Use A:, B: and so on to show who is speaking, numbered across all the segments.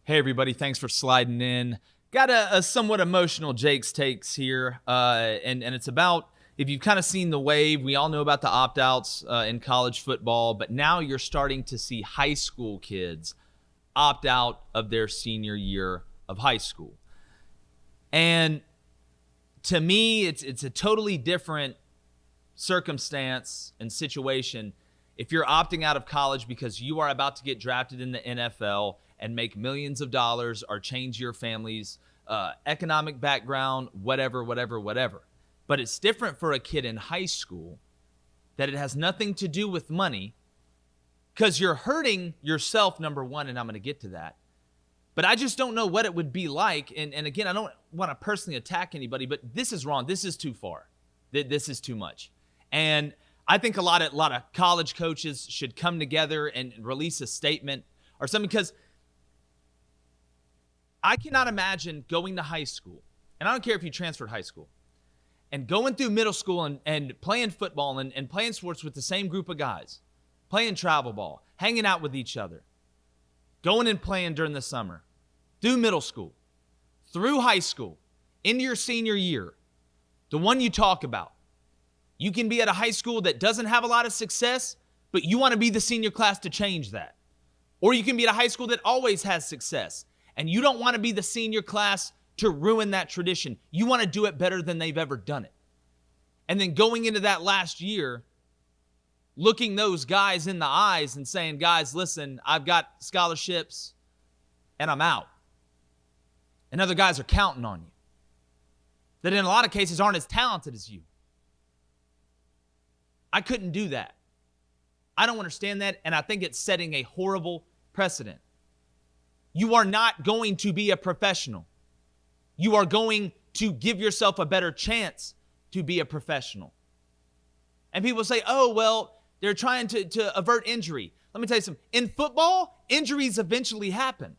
A: Hey, everybody. Thanks for sliding in. Got a somewhat emotional Jake's Takes here. And it's about, if you've kind of seen the wave, we all know about the opt-outs in college football, but now you're starting to see high school kids opt out of their senior year of high school. And to me, it's a totally different circumstance and situation if you're opting out of college because you are about to get drafted in the NFL and make millions of dollars or change your family's economic background, whatever. But it's different for a kid in high school that it has nothing to do with money because you're hurting yourself, number one, and I'm going to get to that. But I just don't know what it would be like. And again, I don't want to personally attack anybody, but this is wrong. This is too far. This is too much. And I think a lot of college coaches should come together and release a statement or something, because I cannot imagine going to high school, and I don't care if you transferred high school, and going through middle school and playing football and playing sports with the same group of guys, playing travel ball, hanging out with each other, going and playing during the summer, through middle school, through high school, into your senior year, the one you talk about. You can be at a high school that doesn't have a lot of success, but you want to be the senior class to change that. Or you can be at a high school that always has success, and you don't want to be the senior class to ruin that tradition. You want to do it better than they've ever done it. And then going into that last year, looking those guys in the eyes and saying, guys, listen, I've got scholarships and I'm out. And other guys are counting on you that in a lot of cases aren't as talented as you. I couldn't do that. I don't understand that, and I think it's setting a horrible precedent. You are not going to be a professional. You are going to give yourself a better chance to be a professional. And people say, oh, well, they're trying to avert injury. Let me tell you something. In football, injuries eventually happen.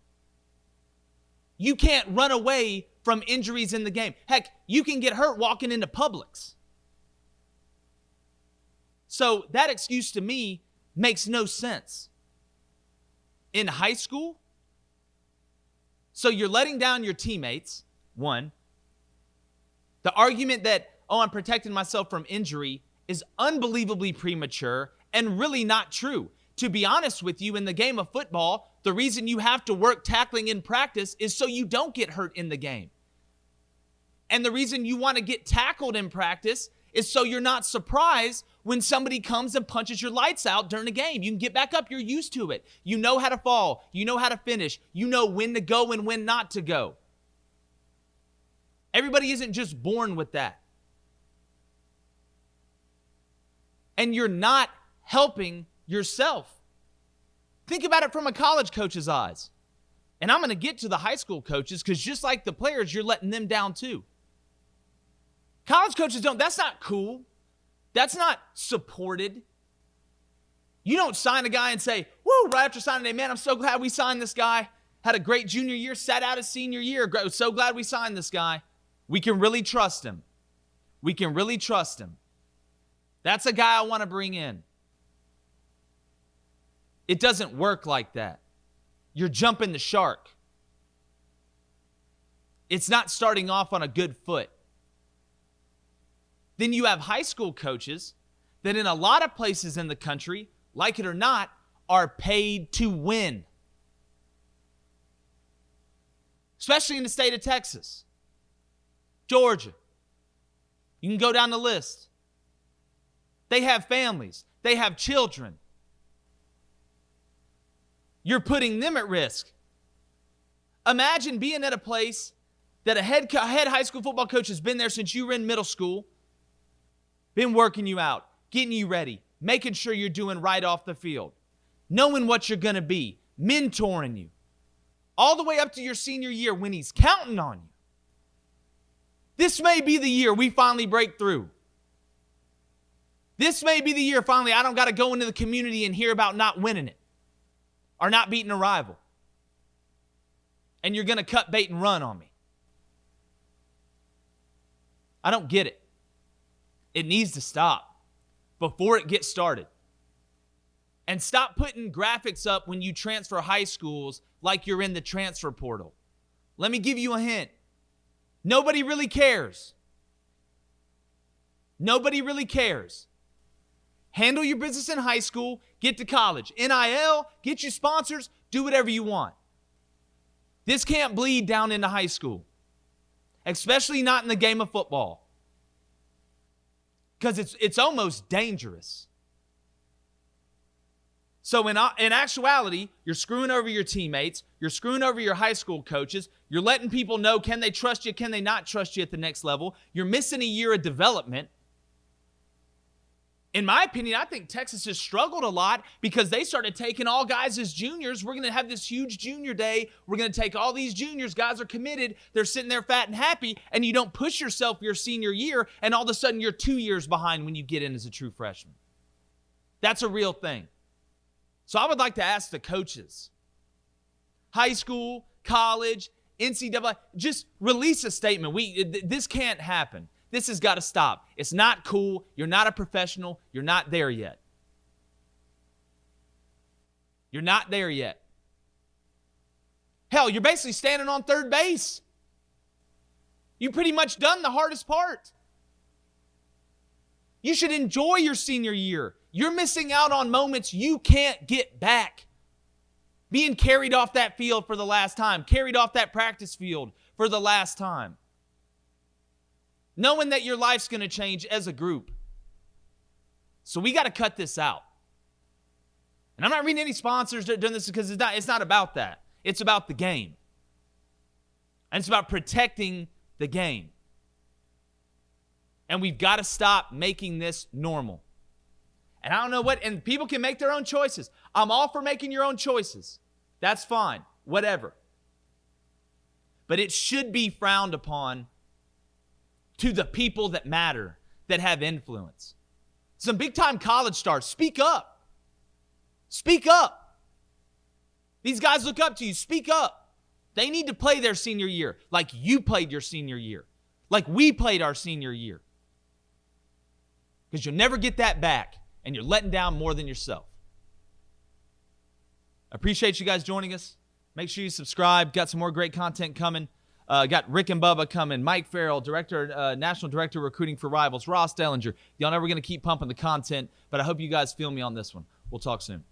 A: You can't run away from injuries in the game. Heck, you can get hurt walking into Publix. So that excuse to me makes no sense. In high school, so you're letting down your teammates, one. The argument that, oh, I'm protecting myself from injury is unbelievably premature and really not true. To be honest with you, in the game of football, the reason you have to work tackling in practice is so you don't get hurt in the game. And the reason you want to get tackled in practice is so you're not surprised when somebody comes and punches your lights out during a game. You can get back up. You're used to it. You know how to fall. You know how to finish. You know when to go and when not to go. Everybody isn't just born with that. And you're not helping yourself. Think about it from a college coach's eyes. And I'm going to get to the high school coaches because just like the players, you're letting them down too. College coaches don't. That's not cool. That's not supported. You don't sign a guy and say, woo, right after signing a man, I'm so glad we signed this guy. Had a great junior year, sat out his senior year. So glad we signed this guy. We can really trust him. We can really trust him. That's a guy I want to bring in. It doesn't work like that. You're jumping the shark. It's not starting off on a good foot. Then you have high school coaches that in a lot of places in the country, like it or not, are paid to win. Especially in the state of Texas, Georgia. You can go down the list. They have families. They have children. You're putting them at risk. Imagine being at a place that a head high school football coach has been there since you were in middle school, been working you out, getting you ready, making sure you're doing right off the field, knowing what you're going to be, mentoring you, all the way up to your senior year when he's counting on you. This may be the year we finally break through. This may be the year finally I don't got to go into the community and hear about not winning it or not beating a rival. And you're going to cut bait and run on me. I don't get it. It needs to stop before it gets started. And stop putting graphics up when you transfer high schools like you're in the transfer portal. Let me give you a hint. Nobody really cares. Nobody really cares. Handle your business in high school, get to college. NIL, get you sponsors, do whatever you want. This can't bleed down into high school, especially not in the game of football, because it's almost dangerous. So in actuality, you're screwing over your teammates, you're screwing over your high school coaches, you're letting people know, can they trust you, can they not trust you at the next level? You're missing a year of development. In my opinion, I think Texas has struggled a lot because they started taking all guys as juniors. We're going to have this huge junior day. We're going to take all these juniors. Guys are committed. They're sitting there fat and happy, and you don't push yourself your senior year, and all of a sudden you're 2 years behind when you get in as a true freshman. That's a real thing. So I would like to ask the coaches, high school, college, NCAA, just release a statement. This can't happen. This has got to stop. It's not cool. You're not a professional. You're not there yet. You're not there yet. Hell, you're basically standing on third base. You pretty much done the hardest part. You should enjoy your senior year. You're missing out on moments you can't get back. Being carried off that field for the last time, carried off that practice field for the last time. Knowing that your life's going to change as a group. So we got to cut this out. And I'm not reading any sponsors doing this because it's not about that. It's about the game. And it's about protecting the game. And we've got to stop making this normal. And I don't know what, and people can make their own choices. I'm all for making your own choices. That's fine. Whatever. But it should be frowned upon to the people that matter, that have influence. Some big-time college stars, speak up. Speak up. These guys look up to you. Speak up. They need to play their senior year like you played your senior year, like we played our senior year. Because you'll never get that back, and you're letting down more than yourself. I appreciate you guys joining us. Make sure you subscribe. Got some more great content coming. Got Rick and Bubba coming, Mike Farrell, National Director of Recruiting for Rivals, Ross Dellinger. Y'all know we're going to keep pumping the content, but I hope you guys feel me on this one. We'll talk soon.